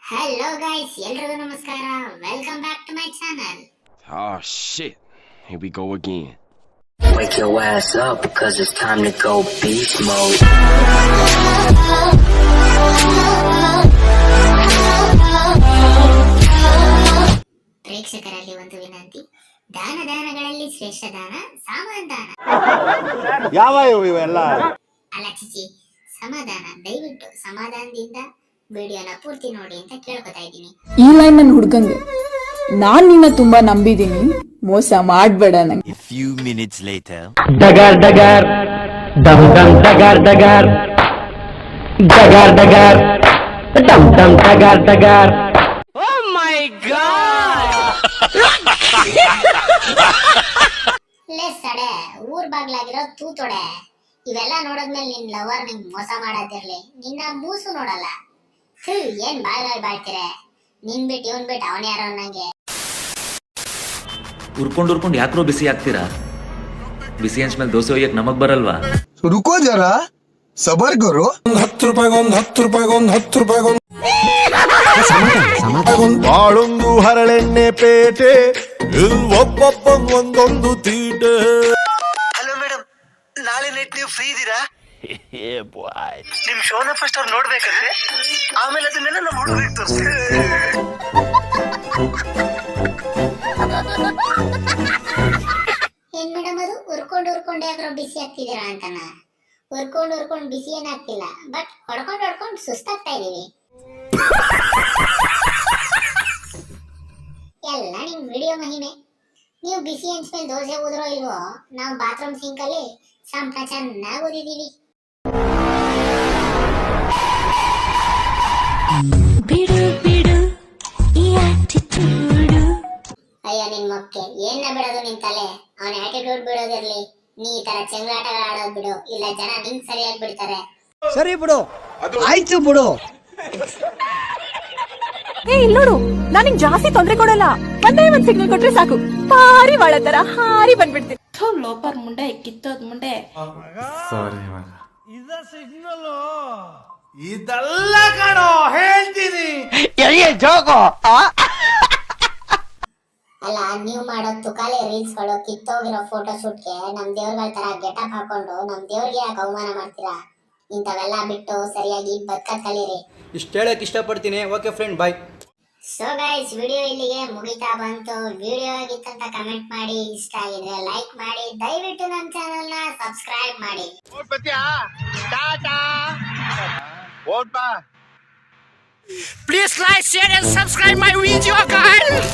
Hello guys, ಎಲ್ರಿಗೂ ನಮಸ್ಕಾರ. Welcome back to my channel. Oh shit. Here we go again. Wake your ass up because it's time to go beast mode. ಪ್ರೇಕ್ಷಕರಲ್ಲಿ ಒಂದು ವಿನಂತಿ, ದಾನಗಳಲ್ಲಿ ಶ್ರೇಷ್ಠ ದಾನ ಸಮಾಧಾನ. ಯಾವ ಇವೆಲ್ಲ ಅಲ್ಲ ಚಿಚಿ, ಸಮಾಧಾನ. ದಯವಿಟ್ಟು ಸಮಾಧಾನದಿಂದ ವಿಡಿಯೋನ ಪೂರ್ತಿ ನೋಡಿ ಅಂತ ಕೇಳ್ಕೊತಾ ಇದ್ದೀನಿ. ಈ ಲೈನ್ ನನ್ನ ಹುಡ್ಗಂಗೆ ನಾನ್ ನಿನ್ನ ತುಂಬಾ ನಂಬಿದೀನಿ, ಮೋಸ ಮಾಡ್ಬೇಡ ನಂಗೆ. A few minutes later. Dagar dagar, dum dum dagar dagar, dagar dagar, dum dum dagar dagar. Oh my god! Less ಅಡೆ ಊರ್ ಬಾಗ್ಲಾಗಿರೋ ತೂತೊಡೆ ಇವೆಲ್ಲ ನೋಡಿದ್ಮೇಲೆ ನಿನ್ ಲವರ್ ನಿಂಗ್ ಮೋಸ ಮಾಡೋದಿರ್ಲಿ, ನಿನ್ನ ಮೂಸು ನೋಡಲ್ಲ. ಏನ್ ಬಾಯ್ ಬಾಯ್ತೀರ? ನಿನ್ ಬಿಟ್ಟು ಇವನ್ ಬಿಟ್ಟು ಅವನ್ ಯಾರೋ ನಂಗೆ. ಉರ್ಕೊಂಡು ಯಾಕ್ರೋ ಬಿಸಿ ಆಗ್ತೀರಾ? ಬಿಸಿ ಹಂಚ್ಮೇಲೆ ದೋಸೆ ಒಯ್ಯಕ್ ನಮಗ್ ಬರಲ್ವಾ? ರುಕೋ ಜರ ಸಬರ್ ಕರೋ. 10 ರೂಪಾಯಿಗೊಂದು ಬಾಳೊಂದು ಹರಳೆಣ್ಣೆ ಪೇಟೆ, ಇಲ್ ಒಬ್ಬೊಬ್ಬ ಒಂದೊಂದು ತೀಟೆ. ಹಲೋ ಮೇಡಮ್, ನಾಳೆ ನೈಟ್ ನೀವು ಫ್ರೀ ಇದ್ದೀರಾ? Yeah boy. ನಿಮ್ ಶೋನ ಫಸ್ಟ್ ಅವ್ರು ನೋಡ್ಬೇಕಂದ್ರೆ ಆಮೇಲೆ ಅದನ್ನೆಲ್ಲ ನಮ್ಮ ಹುಡುಗರಿಗೆ ತೋರಿಸ್ತೀವಿ. ಏನ್ ಮೇಡಮ್ ಅದು ಉರ್ಕೊಂಡು ಯಾಕ್ರೋ ಬಿಸಿ ಆಗ್ತಿದ್ದೀರಾ ಅಂತನ? ಉರ್ಕೊಂಡು ಬಿಸಿ ಏನಾಗ್ತಿಲ್ಲ, ಬಟ್ ಹೊಡ್ಕೊಂಡು ಸುಸ್ತಾಗ್ತಾ ಇದೀವಿ. ಎಲ್ಲ ನಿಮ್ ವಿಡಿಯೋ ಮಹಿಮೆ. ನೀವು ಬಿಸಿ ಹಂಚ್ಮೇಲೆ ದೋಸೆ ಊದ್ರೋ ಇಲ್ವೋ, ನಾವು ಬಾತ್ರೂಮ್ ಸಿಂಕ್ ಅಲ್ಲಿ ಸಂಪಟ ಚೆನ್ನಾಗಿ ಓದಿದೀವಿ. ಅಯ್ಯೋ ನಿನ್ ಮೊಕ್ಕೆ, ಏನ ಬಿಡೋದು ನಿನ್ ತಲೆ? ಅವನ ಆಟಿಟ್ಯೂಡ್ ಬಿಡೋದಿರ್ಲಿ, ನೀ ಈ ತರ ಚೆಂಗಾಟಗಳು ಆಡೋದ್ ಬಿಡು, ಇಲ್ಲ ಜನ ನಿಂಗ್ ಸರಿಯಾಗಿ ಬಿಡ್ತಾರೆ. ಸರಿ ಬಿಡು, ಆಯ್ತು ಬಿಡು. ನೋಡು, ನಾನಿಗ್ ಜಾಸ್ತಿ ತೊಂದ್ರೆ ಕೊಡಲ್ಲ. ಒಂದೇ ಒಂದ್ ಸಿಗ್ನಲ್ ಕೊಟ್ರೆ ಸಾಕು, ಪಾರಿ ಬಾಳ ತರ ಹಾರಿ ಬಂದ್ಬಿಡ್ತೀನಿ. ಲೋಪರ್ ಮುಂಡೆ ಕಿತ್ತೋದ್ ಮುಂಡೆ. ಇದೆಲ್ಲ ಕಣೋ ಹೇಳ್ತೀನಿ. ಅಲ್ಲ, ನೀವ್ ಮಾಡೋ ತುಕಾಲಿ ರೀಲ್ಸ್ ಗಳು, ಕಿತ್ತೋಗಿರೋ ಫೋಟೋ ಶೂಟ್ಗೆ ನಮ್ ದೇವ್ರಗಳ ತರ ಗೆಟಪ್ ಹಾಕೊಂಡು ನಮ್ ದೇವ್ರಿಗೆ ಯಾಕೆ ಅವಮಾನ ಮಾಡ್ತೀರಾ? ಇಂಥವೆಲ್ಲ ಬಿಟ್ಟು ಸರಿಯಾಗಿ ಬದುಕದ್ ಕಲೀರಿ. ಇಷ್ಟ ಹೇಳಕ್ ಇಷ್ಟಪಡ್ತೀನಿ. ಓಕೆ ಫ್ರೆಂಡ್, ಬಾಯ್. ಸೊ ಗೈಸ್, ವಿಡಿಯೋ ಇಲ್ಲಿಗೆ ಮುಗಿತಾ ಬಂತು. ವಿಡಿಯೋ ಆಗಿತ್ತಂತ ಕಮೆಂಟ್ ಮಾಡಿ, ಇಷ್ಟ ಆಗಿದ್ರೆ ಲೈಕ್ ಮಾಡಿ, ದಯವಿಟ್ಟು ನಮ್ಮ ಚಾನೆಲ್ ನ ಸಬ್ಸ್ಕ್ರೈಬ್ ಮಾಡಿ. Please like, share and subscribe my video guys.